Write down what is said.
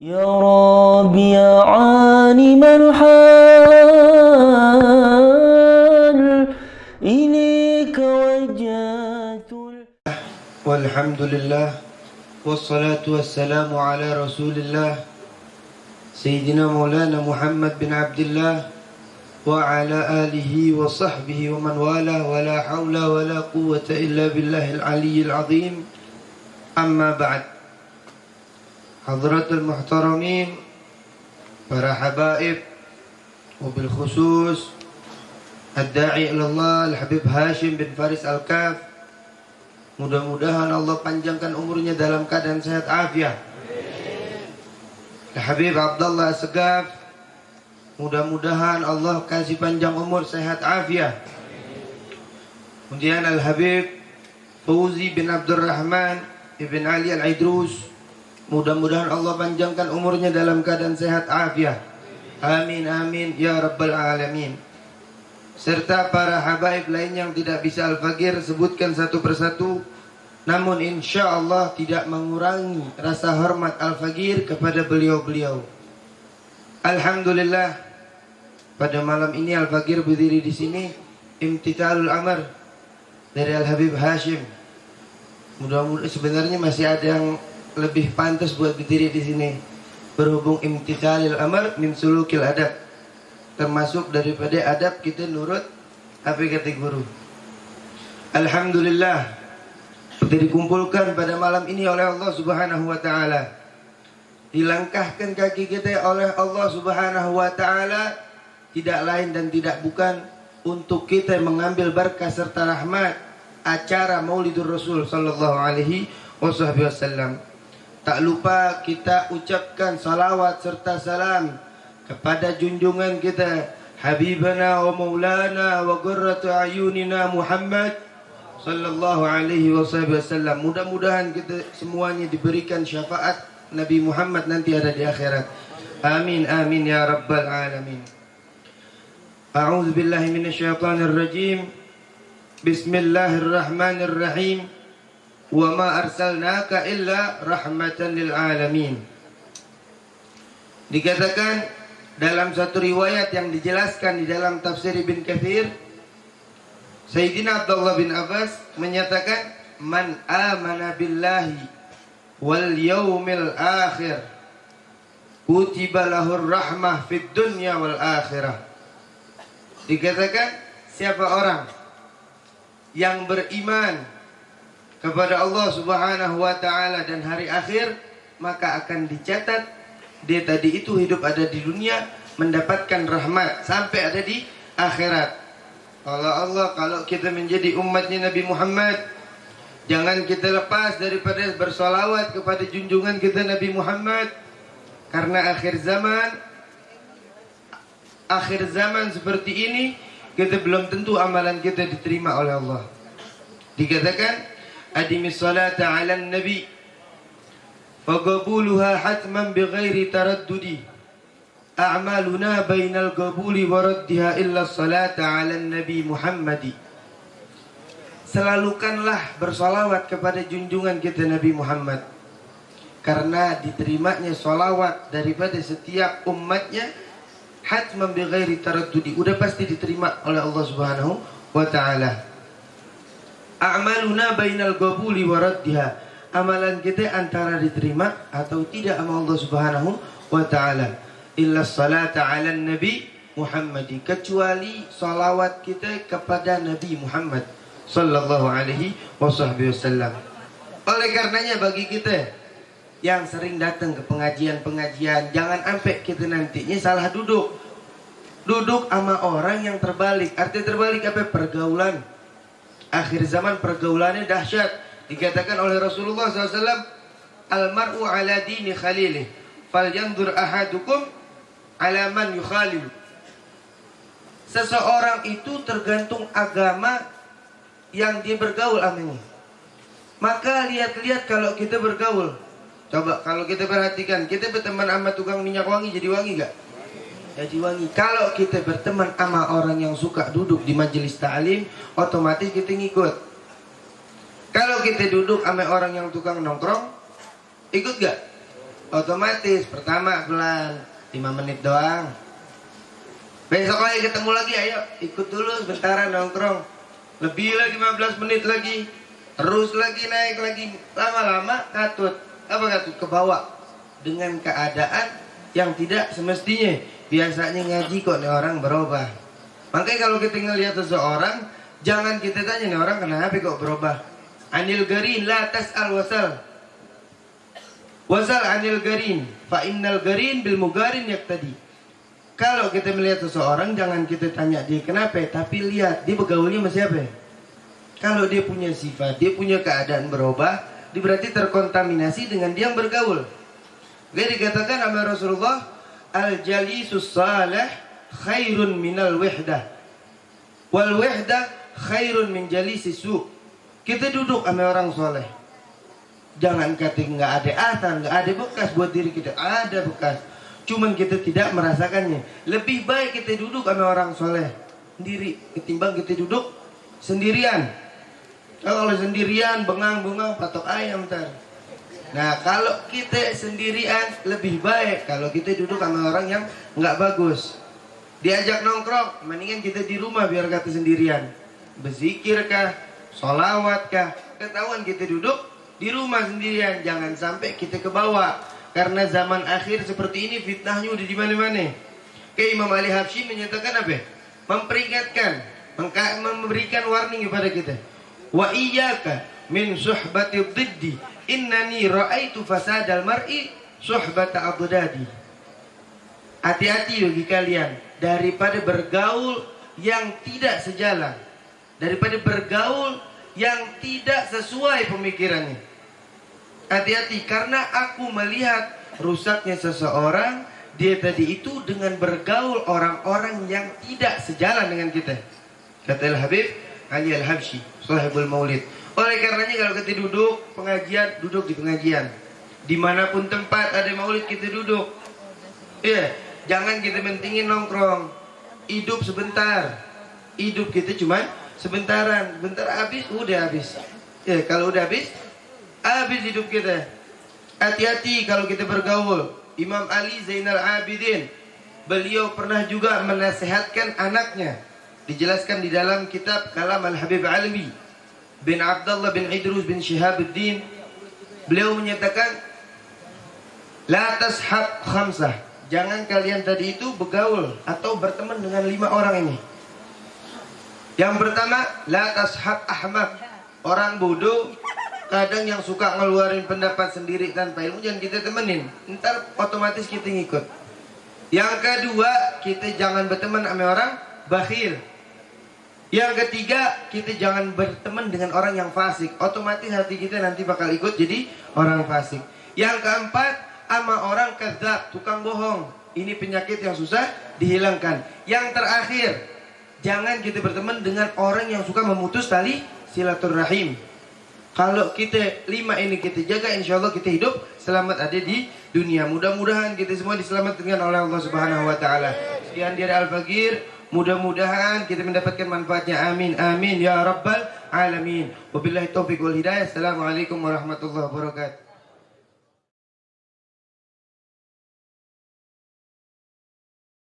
يا رب يا عالم الحال إليك وجهت. والحمد لله والصلاة والسلام على رسول الله سيدنا مولانا محمد بن عبد الله وعلى آله وصحبه ومن والاه ولا حول ولا قوة إلا بالله العلي العظيم. أما بعد، حضرات المحترمين، para habaib, وبالخصوص الداعي إلى الله الحبيب هاشم بن فارس Al-Kaf, mudah-mudahan Allah panjangkan umurnya dalam keadaan sehat afiat. Habib Abdullah As-Segaf, mudah-mudahan Allah kasih panjang umur sehat afiat. Kemudian Al-Habib Fauzi bin Abdurrahman Ibn Ali Al-Aidrus, mudah-mudahan Allah panjangkan umurnya dalam keadaan sehat afiat. Amin amin ya rabbal alamin. Serta para habaib lain yang tidak bisa Al-Fagir sebutkan satu persatu, namun insya Allah tidak mengurangi rasa hormat Al-Fagir kepada beliau-beliau. Alhamdulillah, pada malam ini Al-Fagir berdiri di sini imtithalul amr dari Al-Habib Hashim. Mudah-mudahan sebenarnya masih ada yang lebih pantas buat berdiri di sini, berhubung imtithalul amr min sulukil adab, termasuk daripada adab kita nurut apa kata guru. Alhamdulillah, kita dikumpulkan pada malam ini oleh Allah Subhanahu wa taala. Dilangkahkan kaki kita oleh Allah Subhanahu wa taala tidak lain dan tidak bukan untuk kita mengambil berkah serta rahmat acara Maulidur Rasul sallallahu alaihi wasallam. Tak lupa kita ucapkan salawat serta salam kepada junjungan kita Habibana wa Maulana wa Qurratu Ayunina Muhammad sallallahu alaihi wasallam. Mudah-mudahan kita semuanya diberikan syafaat Nabi Muhammad nanti ada di akhirat. Amin amin ya rabbal alamin. A'udzu billahi minasyaitonir rajim. Bismillahirrahmanirrahim. Wa ma arsalnaka illa rahmatan lil alamin. Dikatakan dalam satu riwayat yang dijelaskan di dalam tafsir Ibn Katsir, Sayyidina Abdullah bin Abbas menyatakan, man amana billahi wal yaumil akhir kutiba lahur rahmah fid dunya wal akhirah. Dikatakan siapa orang yang beriman kepada Allah Subhanahu wa taala dan hari akhir, maka akan dicatat dia tadi itu hidup ada di dunia mendapatkan rahmat sampai ada di akhirat. Kalau kita menjadi umatnya Nabi Muhammad, jangan kita lepas daripada bersolawat kepada junjungan kita Nabi Muhammad, karena akhir zaman seperti ini kita belum tentu amalan kita diterima oleh Allah. Dikatakan adimis salata ala nabi faqabuluha hatman bighairi taraddudi a'maluna bainal qabuli wa raddiha illa salata ala nabi Muhammadi. Selalukanlah bersolawat kepada junjungan kita Nabi Muhammad, karena diterimanya solawat daripada setiap umatnya hatman bighairi taraddudi, udah pasti diterima oleh Allah Subhanahu wa taala. A'maluna bainal qabuli wa raddiha, amalan kita antara diterima atau tidak sama Allah Subhanahu wa taala. Illa salata ala nabi Muhammadi, kecuali salawat kita kepada Nabi Muhammad sallallahu alaihi wasallam. Oleh karenanya bagi kita yang sering datang ke pengajian-pengajian, jangan sampai kita nantinya salah duduk sama orang yang terbalik. Arti terbalik apa? Pergaulan. Akhir zaman pergaulannya dahsyat. Dikatakan oleh Rasulullah SAW, almar'u ala dini khalilih falyanzur ahadukum ala man yukhalil. Seseorang itu tergantung agama yang dia bergaul amanya. Maka lihat-lihat kalau kita bergaul. Coba kalau kita perhatikan, kita berteman sama tukang minyak wangi jadi wangi gak? Jadi wangi. Kalau kita berteman sama orang yang suka duduk di majelis ta'lim, otomatis kita ngikut. Kalau kita duduk sama orang yang tukang nongkrong, ikut gak? Otomatis pertama pelan 5 menit doang. Besok lagi ketemu lagi, ayo ikut dulu sebentaran nongkrong. Lebih lagi 15 menit lagi. Terus lagi naik lagi. Lama-lama katut. Apa katut? Ke bawah. Dengan keadaan yang tidak semestinya. Biasanya ngaji kok nih orang berubah. Makanya kalau kita ngelihat seseorang, jangan kita tanya nih orang kenapa kok berubah. Anil garin la tas'al wasal. Wasal anil garin. Fa innal garin bil mugarin yaktadi. Kalau kita melihat seseorang, jangan kita tanya dia kenapa, tapi lihat dia bergaulnya sama siapa. Kalau dia punya sifat, dia punya keadaan berubah, dia berarti terkontaminasi dengan dia yang bergaul. Jadi dikatakan sama Rasulullah, al-jalisus salih khairun minal wihdah, wal wihdah khairun min jalisis su. Kita duduk sama orang soleh, jangan kata nggak ada athar, nggak ada bekas buat diri kita. Ada bekas, cuman kita tidak merasakannya. Lebih baik kita duduk sama orang soleh sendiri ketimbang kita duduk sendirian. Kalau sendirian bengang-bengang patok ayam ntar. Nah kalau kita sendirian lebih baik kalau kita duduk sama orang yang nggak bagus. Diajak nongkrong, mendingan kita di rumah biar kata sendirian. Berzikir kah, sholawat kah, ketahuan kita duduk di rumah sendirian. Jangan sampai kita ke bawah. Karena zaman akhir seperti ini fitnahnya udah di mana-mana. Kayak Imam Ali Habsyi menyatakan apa? Memperingatkan, memberikan warning kepada kita. Wa iyyaka min suhbati dhiddi innani ra'aitu fasadal mar'i suhbata adudadi. Hati-hati bagi kalian daripada bergaul yang tidak sejalan, daripada bergaul yang tidak sesuai pemikirannya. Hati-hati karena aku melihat rusaknya seseorang dia tadi itu dengan bergaul orang-orang yang tidak sejalan dengan kita. Kata Al-Habib Ali Al-Habsyi Sahibul Maulid. Oleh karenanya kalau kita duduk pengajian, duduk di pengajian. Dimanapun tempat ada maulid kita duduk. Iya, jangan kita mentingin nongkrong. Hidup sebentar. Hidup kita cuma sebentaran. Bentar habis, udah habis. Ya, kalau udah habis hidup kita. Hati-hati kalau kita bergaul. Imam Ali Zainal Abidin, beliau pernah juga menasehatkan anaknya. Dijelaskan di dalam kitab Kalam Al-Habib Alwi bin Abdullah bin Idrus bin Shihabuddin. Beliau menyatakan, la tashab khamsah. Jangan kalian tadi itu bergaul atau berteman dengan 5 orang ini. Yang pertama, la tashab ahmak. Orang bodoh, kadang yang suka ngeluarin pendapat sendiri tanpa ilmu, jangan kita temenin. Ntar otomatis kita ngikut. Yang kedua, kita jangan berteman sama orang bakhil. Yang ketiga, kita jangan berteman dengan orang yang fasik. Otomatis hati kita nanti bakal ikut jadi orang fasik. Yang keempat, sama orang kadzab, tukang bohong. Ini penyakit yang susah dihilangkan. Yang terakhir, jangan kita berteman dengan orang yang suka memutus tali silaturahim. Kalau kita 5 ini kita jaga, insya Allah kita hidup selamat ada di dunia. Mudah-mudahan kita semua diselamatkan oleh Allah Subhanahu Wa Taala. Sekian dari Al-Fakir. Mudah-mudahan kita mendapatkan manfaatnya. Amin, amin ya rabbal alamin. Wabillahi taufiq wal hidayah. Assalamualaikum warahmatullahi wabarakatuh.